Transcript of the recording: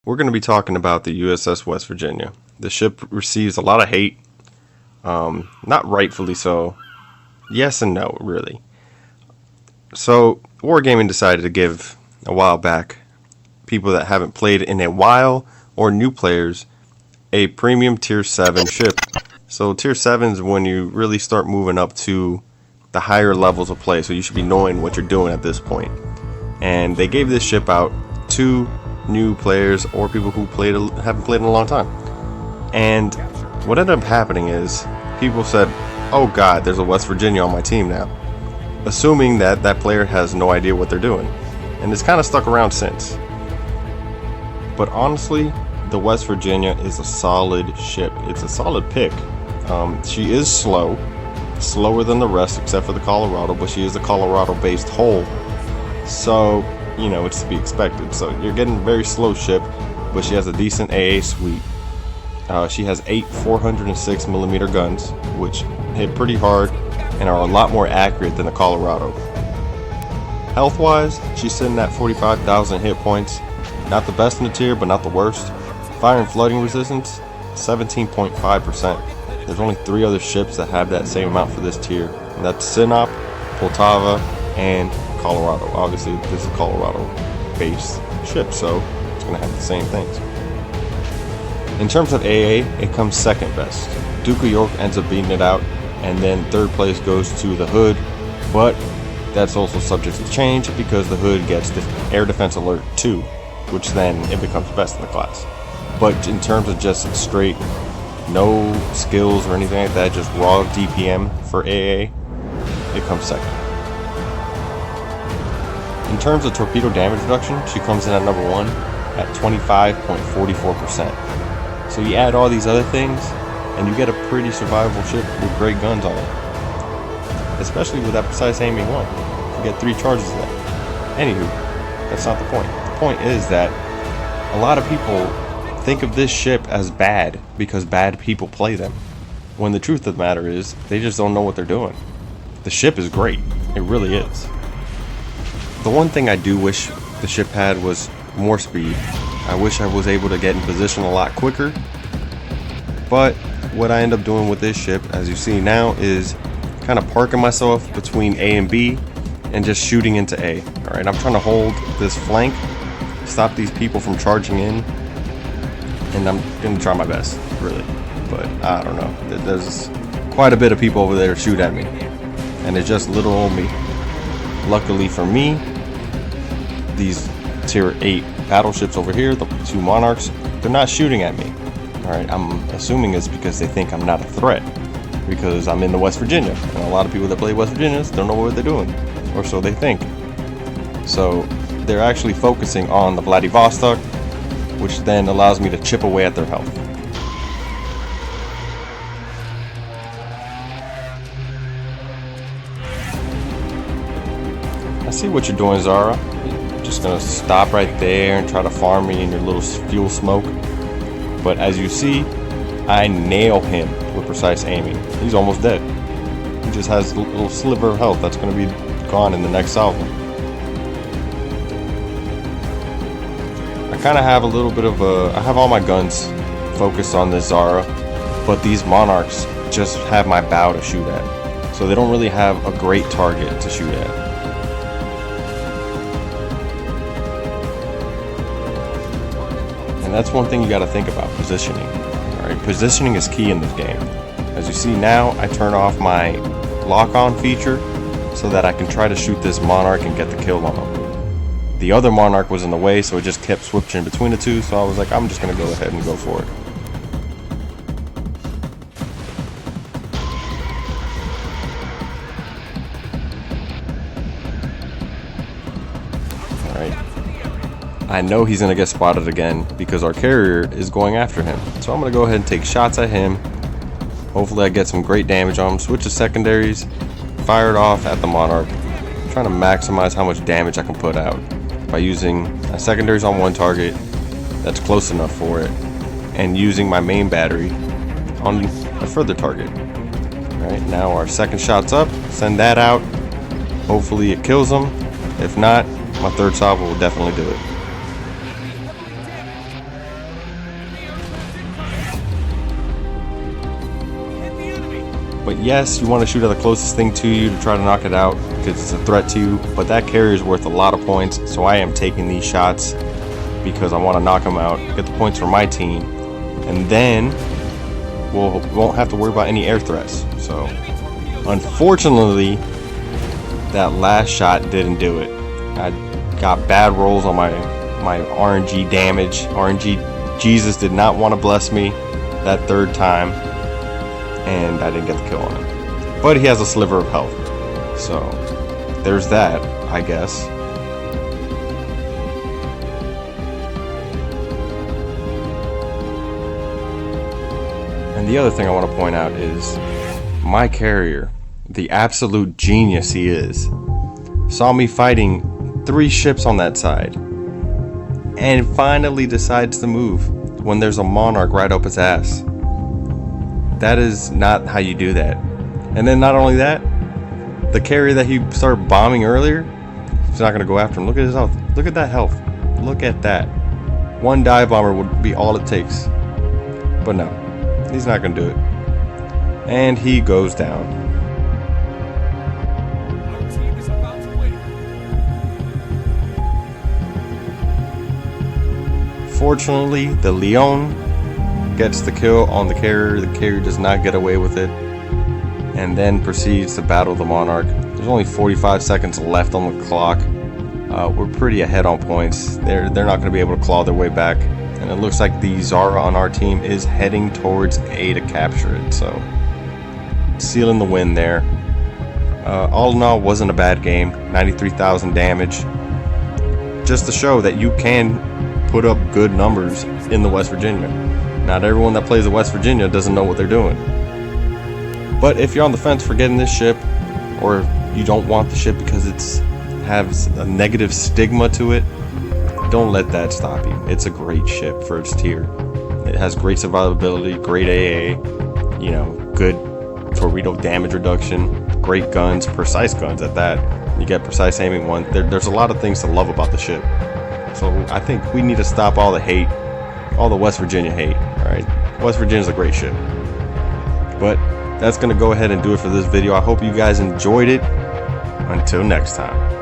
We're going to be talking about the USS West Virginia. The ship receives a lot of hate, not rightfully so. Yes and no, really. So, Wargaming decided to give, a while back, people that haven't played in a while or new players a premium tier 7 ship. So tier 7 is when you really start moving up to the higher levels of play, so you should be knowing what you're doing at this point. And they gave this ship out to new players or people who haven't played in a long time. And what ended up happening is people said, oh god, there's a West Virginia on my team now, assuming that that player has no idea what they're doing. And it's kind of stuck around since. But honestly, the West Virginia is a solid ship. It's a solid pick. She is slower than the rest except for the Colorado, but she is a Colorado based hull, so you know it's to be expected. So you're getting a very slow ship, but she has a decent AA suite. She has 8 406mm guns, which hit pretty hard and are a lot more accurate than the Colorado. Health wise, she's sitting at 45,000 hit points. Not the best in the tier, but not the worst. Fire and flooding resistance, 17.5%. There's only 3 other ships that have that same amount for this tier, and that's Sinop, Poltava, and Colorado. Obviously, this is a Colorado-based ship, so it's going to have the same things. In terms of AA, it comes second best. Duke of York ends up beating it out, and then third place goes to the Hood, but that's also subject to change because the Hood gets the Air Defense Alert 2, which then it becomes best in the class. But in terms of just straight, no skills or anything like that, just raw DPM for AA, it comes second. In terms of torpedo damage reduction, she comes in at number 1 at 25.44%. So you add all these other things, and you get a pretty survivable ship with great guns on it. Especially with that precise aiming one. You get 3 charges of that. Anywho, that's not the point. The point is that a lot of people think of this ship as bad because bad people play them, when the truth of the matter is they just don't know what they're doing. The ship is great, it really is. The one thing I do wish the ship had was more speed. I wish I was able to get in position a lot quicker, but what I end up doing with this ship, as you see now, is kind of parking myself between A and B and just shooting into A. Alright, I'm trying to hold this flank, stop these people from charging in, and I'm gonna try my best, really. But I don't know. There's quite a bit of people over there shoot at me, and it's just little old me. Luckily for me, these tier 8 battleships over here, the 2 Monarchs, they're not shooting at me. Alright, I'm assuming it's because they think I'm not a threat, because I'm in the West Virginia, and a lot of people that play West Virginias don't know what they're doing, or so they think. So they're actually focusing on the Vladivostok, which then allows me to chip away at their health. I see what you're doing, Zara. You're just gonna stop right there and try to farm me in your little fuel smoke. But as you see, I nail him with precise aiming. He's almost dead. He just has a little sliver of health that's gonna be gone in the next salvo. I kind of have a little bit of I have all my guns focused on this Zara, but these Monarchs just have my bow to shoot at, so they don't really have a great target to shoot at. And that's one thing you got to think about, positioning. Alright, positioning is key in this game. As you see now, I turn off my lock-on feature so that I can try to shoot this Monarch and get the kill on him. The other Monarch was in the way, so it just kept switching between the two, so I was like, I'm just going to go ahead and go for it. Alright. I know he's going to get spotted again because our carrier is going after him. So I'm going to go ahead and take shots at him. Hopefully I get some great damage on him. Switch to secondaries. Fire it off at the Monarch. I'm trying to maximize how much damage I can put out by using secondaries on one target that's close enough for it, and using my main battery on a further target. Alright, now our second shot's up. Send that out. Hopefully it kills him. If not, my third salvo will definitely do it. But yes, you want to shoot at the closest thing to you to try to knock it out because it's a threat to you. But that carrier is worth a lot of points, so I am taking these shots because I want to knock them out, get the points for my team, and then we won't have to worry about any air threats. So unfortunately, that last shot didn't do it. I got bad rolls on my RNG damage. RNG Jesus did not want to bless me that third time, and I didn't get the kill on him. But he has a sliver of health, so there's that, I guess. And the other thing I want to point out is my carrier, the absolute genius he is, saw me fighting 3 ships on that side and finally decides to move when there's a monarch right up his ass. That is not how you do that. And then not only that, the carrier that he started bombing earlier, he's not going to go after him. Look at his health. Look at that health. Look at that. 1 dive bomber would be all it takes. But no, he's not going to do it. And he goes down. Our team is about to win. Fortunately, the Leon gets the kill on the carrier. The carrier does not get away with it, and then proceeds to battle the monarch. There's only 45 seconds left on the clock. We're pretty ahead on points. They're not going to be able to claw their way back, and it looks like the Zara on our team is heading towards A to capture it. So sealing the win there. All in all, wasn't a bad game. 93,000 damage. Just to show that you can put up good numbers in the West Virginia. Not everyone that plays the West Virginia doesn't know what they're doing. But if you're on the fence for getting this ship, or you don't want the ship because it has a negative stigma to it, don't let that stop you. It's a great ship for its tier. It has great survivability, great AA, you know, good torpedo damage reduction, great guns, precise guns at that. You get precise aiming one. There's a lot of things to love about the ship. So I think we need to stop all the hate, all the West Virginia hate. All right, West Virginia's a great ship. But that's gonna go ahead and do it for this video. I hope you guys enjoyed it. Until next time.